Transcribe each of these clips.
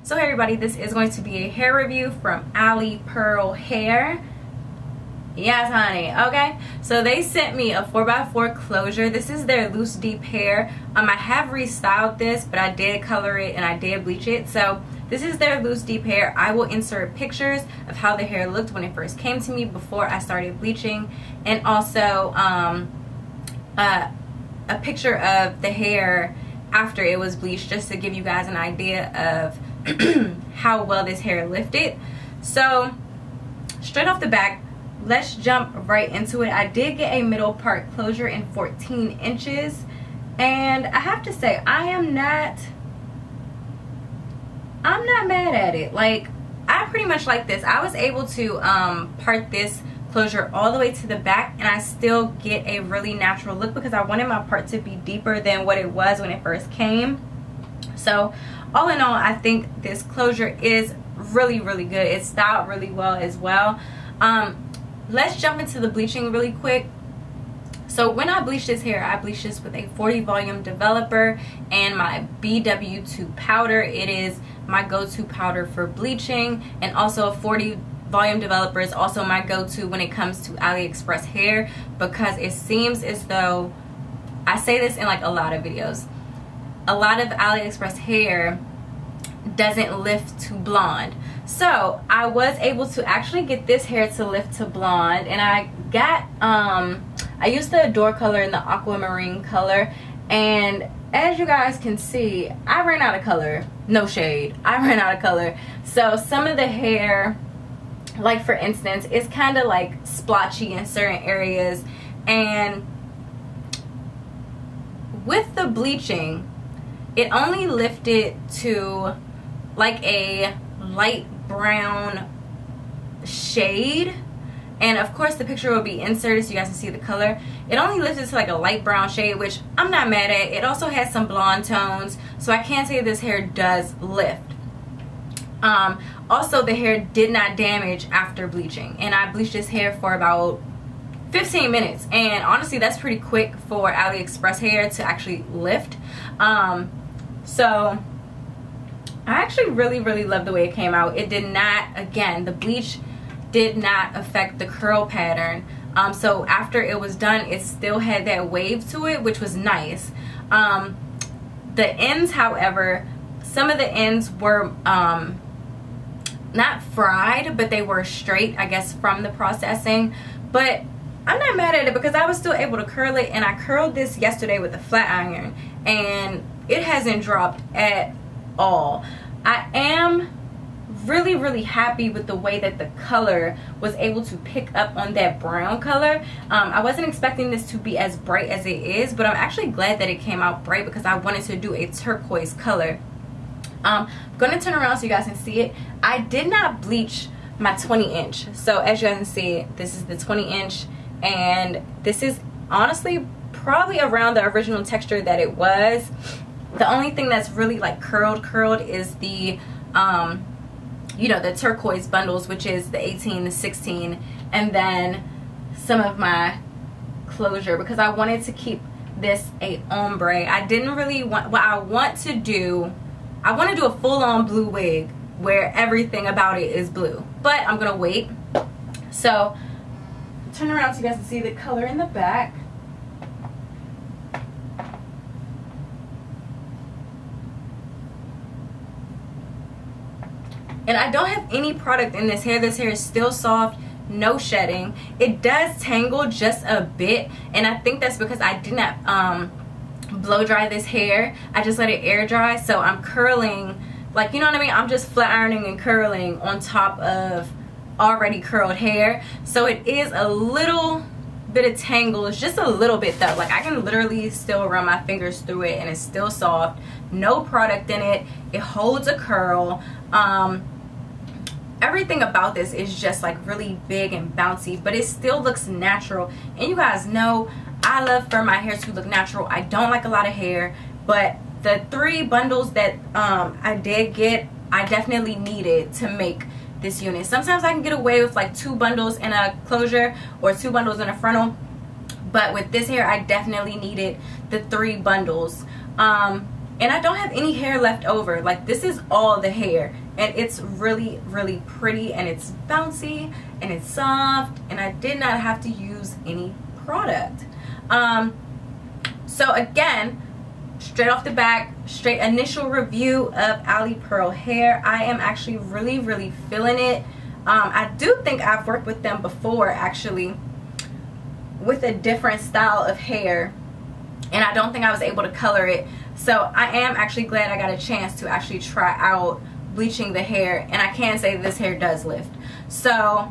So hey everybody, this is going to be a hair review from Alipearl hair. Yes honey, okay. So they sent me a 4x4 closure. This is their loose deep hair. I have restyled this, but I did color it and I did bleach it. So this is their loose deep hair. I will insert pictures of how the hair looked when it first came to me before I started bleaching, and also a picture of the hair after it was bleached, just to give you guys an idea of how well this hair lifted. So straight off the back, let's jump right into it. I did get a middle part closure in 14 inches, and I have to say I'm not mad at it. Like, I pretty much like this. I was able to part this closure all the way to the back, and I still get a really natural look because I wanted my part to be deeper than what it was when it first came. So all in all, I think this closure is really good. It's styled really well as well. Let's jump into the bleaching really quick. So when I bleached this hair, I bleached this with a 40 volume developer and my BW2 powder. It is my go-to powder for bleaching, and also a 40 volume developer is also my go-to when it comes to Aliexpress hair, because it seems as though, I say this in like a lot of videos, a lot of Aliexpress hair doesn't lift to blonde. So I was able to actually get this hair to lift to blonde, and I got I used the Adore color in the aquamarine color, and as you guys can see, I ran out of color. No shade, I ran out of color. So some of the hair, like for instance, it's kind of like splotchy in certain areas, and with the bleaching it only lifted to like a light brown shade, and of course the picture will be inserted so you guys can see the color. It only lifted to like a light brown shade, which I'm not mad at. It also has some blonde tones, so I can say this hair does lift. Also, the hair did not damage after bleaching, and I bleached this hair for about 15 minutes, and honestly that's pretty quick for Aliexpress hair to actually lift. So I actually really love the way it came out. It did not, again, the bleach did not affect the curl pattern. So after it was done, it still had that wave to it, which was nice. The ends, however, some of the ends were not fried, but they were straight, I guess, from the processing. But I'm not mad at it because I was still able to curl it, and I curled this yesterday with a flat iron, and it hasn't dropped at all. I am really happy with the way that the color was able to pick up on that brown color. I wasn't expecting this to be as bright as it is, but I'm actually glad that it came out bright because I wanted to do a turquoise color. I'm gonna turn around so you guys can see it. I did not bleach my 20 inch. So as you guys can see, this is the 20 inch, and this is honestly probably around the original texture that it was. The only thing that's really like curled is the you know, the turquoise bundles, which is the 18, the 16, and then some of my closure, because I wanted to keep this a ombre. I didn't really want, what I want to do, I want to do a full-on blue wig where everything about it is blue, but I'm gonna wait. So turn around so you guys can see the color in the back. And I don't have any product in this hair. This hair is still soft, no shedding. It does tangle just a bit, and I think that's because I did not blow dry this hair. I just let it air dry, so I'm curling, like, you know what I mean? I'm just flat ironing and curling on top of already curled hair. So it is a little bit of tangle. It's just a little bit though. Like, I can literally still run my fingers through it and it's still soft. No product in it. It holds a curl. Everything about this is just like really big and bouncy, but it still looks natural. And you guys know I love for my hair to look natural. I don't like a lot of hair, but the 3 bundles that I did get, I definitely needed to make this unit. Sometimes I can get away with like 2 bundles in a closure or 2 bundles in a frontal, but with this hair I definitely needed the 3 bundles. and I don't have any hair left over. Like, this is all the hair, and it's really, really pretty, and it's bouncy, and it's soft, and I did not have to use any product. So again, straight off the back, straight initial review of Alipearl hair. I am actually really, really feeling it. I do think I've worked with them before, actually, with a different style of hair, and I don't think I was able to color it. So I am actually glad I got a chance to actually try out bleaching the hair, and I can say this hair does lift. So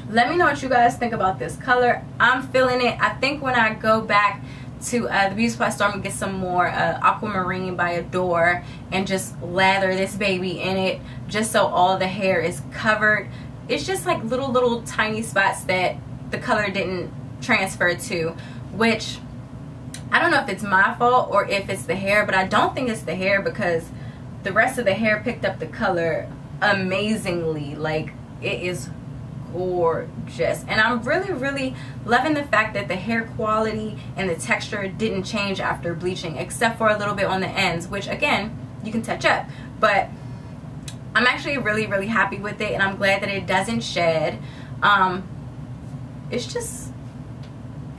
let me know what you guys think about this color. I'm feeling it. I think when I go back to the beauty supply store and get some more Aquamarine by Adore and just lather this baby in it, just so all the hair is covered. It's just like little tiny spots that the color didn't transfer to, which I don't know if it's my fault or if it's the hair, but I don't think it's the hair, because the rest of the hair picked up the color amazingly. Like, it is gorgeous, and I'm really, really loving the fact that the hair quality and the texture didn't change after bleaching, except for a little bit on the ends, which again you can touch up. But I'm actually really, really happy with it, and I'm glad that it doesn't shed.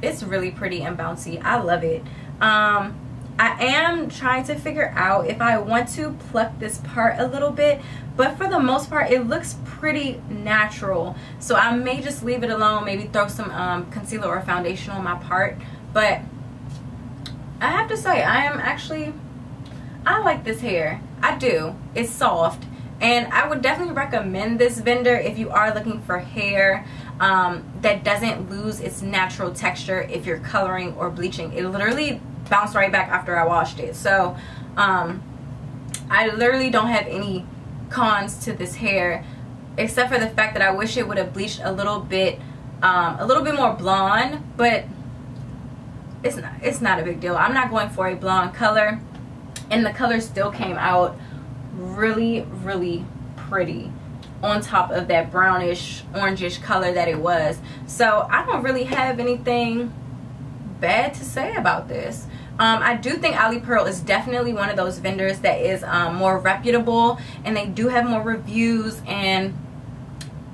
It's really pretty and bouncy. I love it. I am trying to figure out if I want to pluck this part a little bit, but for the most part it looks pretty natural, so I may just leave it alone, maybe throw some concealer or foundation on my part. But I have to say, I like this hair. I do. It's soft, and I would definitely recommend this vendor if you are looking for hair that doesn't lose its natural texture if you're coloring or bleaching. It literally bounced right back after I washed it. So I literally don't have any cons to this hair, except for the fact that I wish it would have bleached a little bit more blonde, but it's not a big deal. I'm not going for a blonde color, and the color still came out really, really pretty on top of that brownish orangish color that it was. So I don't really have anything bad to say about this. I do think Alipearl is definitely one of those vendors that is more reputable, and they do have more reviews, and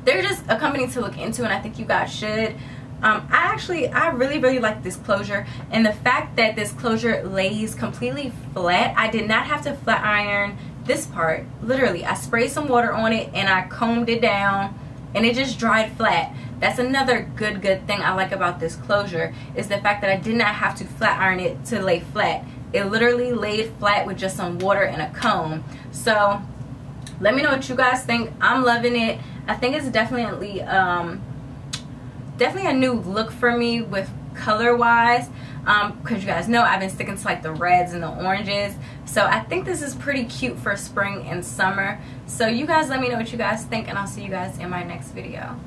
they're just a company to look into, and I think you guys should. I really, really like this closure, and the fact that this closure lays completely flat. I did not have to flat iron this part. Literally, I sprayed some water on it and I combed it down, and it just dried flat. That's another good thing I like about this closure, is the fact that I did not have to flat iron it to lay flat. It literally laid flat with just some water and a comb. So let me know what you guys think. I'm loving it. I think it's definitely a new look for me with color wise, because you guys know I've been sticking to like the reds and the oranges. So I think this is pretty cute for spring and summer. So you guys let me know what you guys think, and I'll see you guys in my next video.